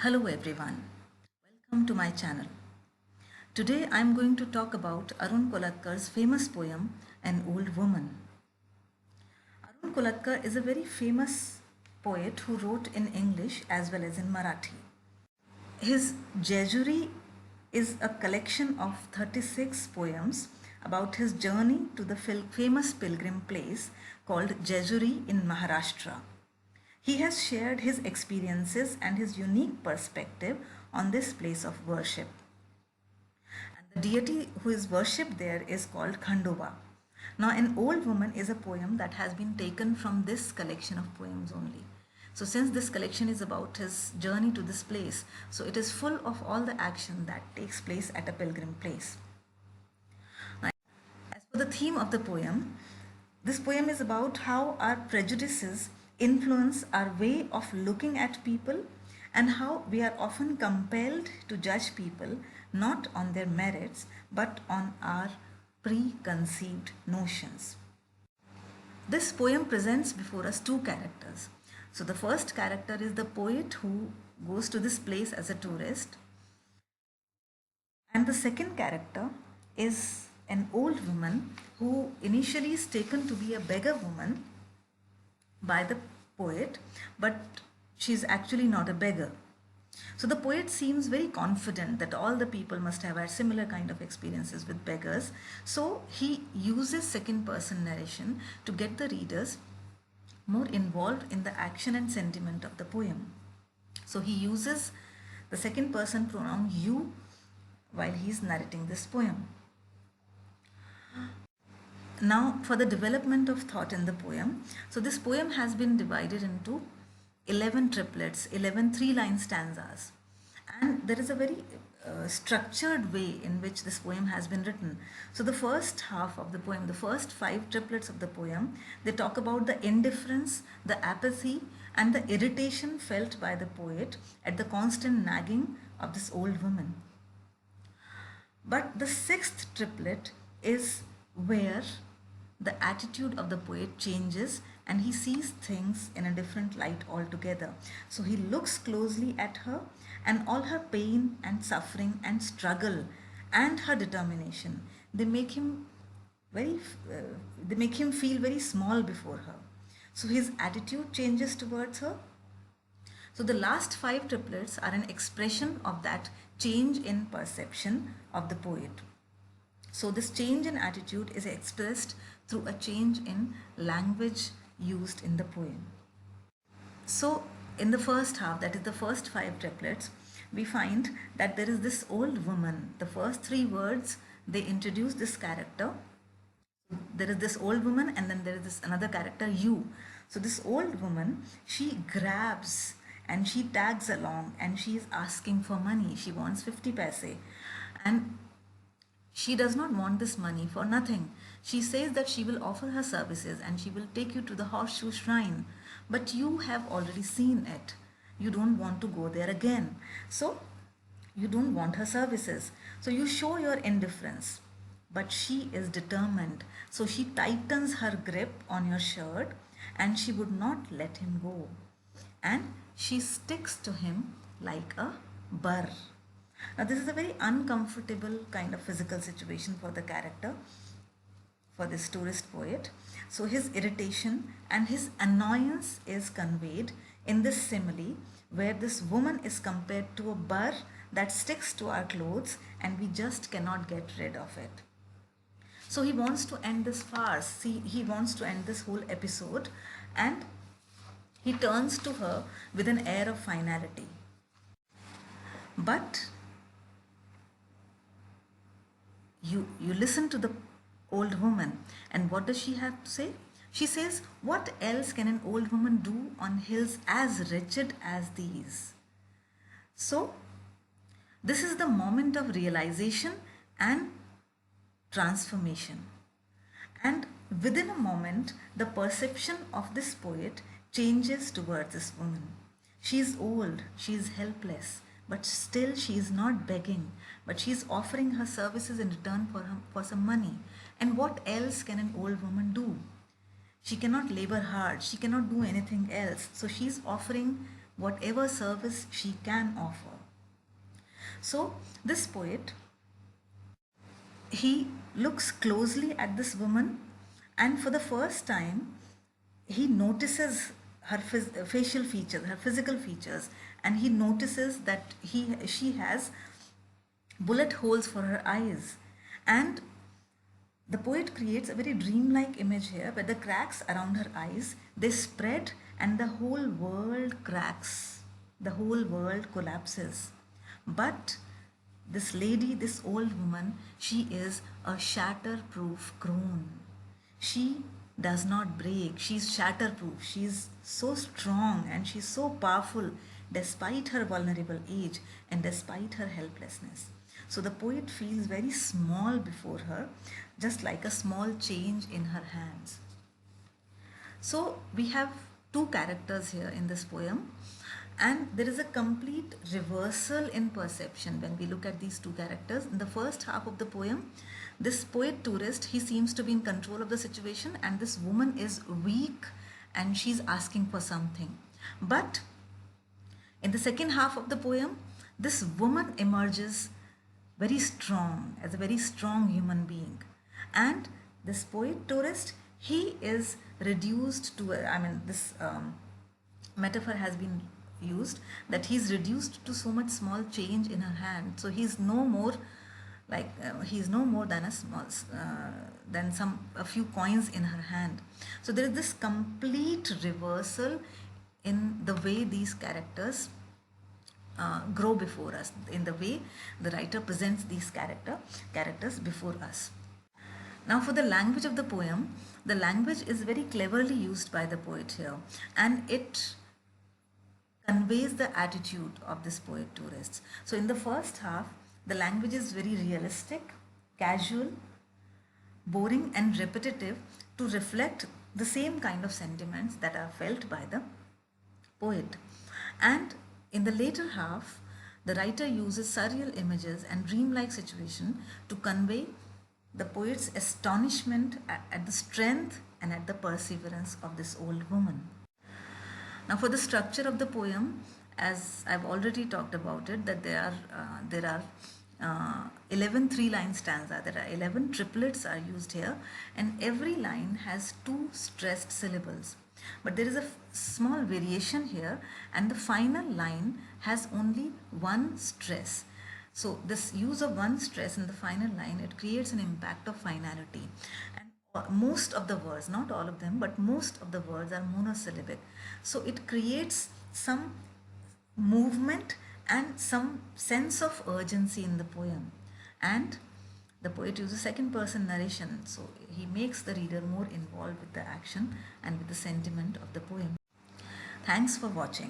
Hello everyone, welcome to my channel. Today I am going to talk about Arun Kolatkar's famous poem, An Old Woman. Arun Kolatkar is a very famous poet who wrote in English as well as in Marathi. His Jejuri is a collection of 36 poems about his journey to the famous pilgrim place called Jejuri in Maharashtra. He has shared his experiences and his unique perspective on this place of worship. And the deity who is worshipped there is called Khandova. Now, An Old Woman is a poem that has been taken from this collection of poems only. So, since this collection is about his journey to this place, so it is full of all the action that takes place at a pilgrim place. Now, as for the theme of the poem, this poem is about how our prejudices influence our way of looking at people and how we are often compelled to judge people not on their merits but on our preconceived notions. This poem presents before us two characters. So the first character is the poet who goes to this place as a tourist, and the second character is an old woman who initially is taken to be a beggar woman by the poet, but she's actually not a beggar. So the poet seems very confident that all the people must have had similar kind of experiences with beggars. So he uses second person narration to get the readers more involved in the action and sentiment of the poem. So he uses the second person pronoun you while he's narrating this poem. Now, for the development of thought in the poem, so this poem has been divided into 11 triplets, 11 three-line stanzas, and there is a very structured way in which this poem has been written. So the first half of the poem, the first 5 triplets of the poem, they talk about the indifference, the apathy, and the irritation felt by the poet at the constant nagging of this old woman. But the 6th triplet is where the attitude of the poet changes and he sees things in a different light altogether. So he looks closely at her, and all her pain and suffering and struggle and her determination, they make him feel very small before her. So his attitude changes towards her. So the last 5 triplets are an expression of that change in perception of the poet. So this change in attitude is expressed through a change in language used in the poem. So in the first half, that is the first 5 triplets, we find that there is this old woman. The first 3 words, they introduce this character. There is this old woman and then there is this another character, you. So this old woman, she grabs and she tags along and she is asking for money. She wants 50 paise, and she does not want this money for nothing. She says that she will offer her services and she will take you to the horseshoe shrine. But you have already seen it. You don't want to go there again. So you don't want her services. So you show your indifference. But she is determined. So she tightens her grip on your shirt and she would not let him go. And she sticks to him like a burr. Now this is a very uncomfortable kind of physical situation for the character, for this tourist poet. So his irritation and his annoyance is conveyed in this simile where this woman is compared to a burr that sticks to our clothes and we just cannot get rid of it. So he wants to end this farce, he wants to end this whole episode, and he turns to her with an air of finality. But you listen to the old woman, and what does she have to say? She says, what else can an old woman do on hills as wretched as these? So this is the moment of realization and transformation, and within a moment the perception of this poet changes towards this woman. She is old, she is helpless, but still she is not begging, but she is offering her services in return for some money. And what else can an old woman do? She cannot labor hard, she cannot do anything else. So she is offering whatever service she can offer. So this poet, he looks closely at this woman, and for the first time he notices her facial features, her physical features, and he notices that she has bullet holes for her eyes. And the poet creates a very dreamlike image here where the cracks around her eyes, they spread and the whole world cracks, the whole world collapses. But this lady, this old woman, she is a shatterproof crone. She does not break. She's shatterproof. She's so strong and she's so powerful despite her vulnerable age and despite her helplessness. So the poet feels very small before her, just like a small change in her hands. So we have two characters here in this poem, and there is a complete reversal in perception when we look at these two characters. In the first half of the poem, this poet tourist, he seems to be in control of the situation, and this woman is weak and she's asking for something. But in the second half of the poem, this woman emerges very strong, as a very strong human being. And this poet tourist, he is reduced to, this metaphor has been used, that he's reduced to so much small change in her hand. So he's no more he's no more than a small, than a few coins in her hand. So there is this complete reversal in the way these characters grow before us, in the way the writer presents these characters before us. Now for the language of the poem, the language is very cleverly used by the poet here, and it conveys the attitude of this poet tourist. So in the first half, the language is very realistic, casual, boring and repetitive to reflect the same kind of sentiments that are felt by the poet. And in the later half, the writer uses surreal images and dreamlike situation to convey the poet's astonishment at the strength and at the perseverance of this old woman. Now for the structure of the poem, as I've already talked about it, that there are 11 three-line stanza. There are 11 triplets are used here, and every line has 2 stressed syllables. But there is a small variation here, and the final line has only 1 stress. So this use of 1 stress in the final line, it creates an impact of finality. And most of the words, not all of them, but most of the words are monosyllabic. So it creates some movement and some sense of urgency in the poem. And the poet uses second person narration, so he makes the reader more involved with the action and with the sentiment of the poem. Thanks for watching.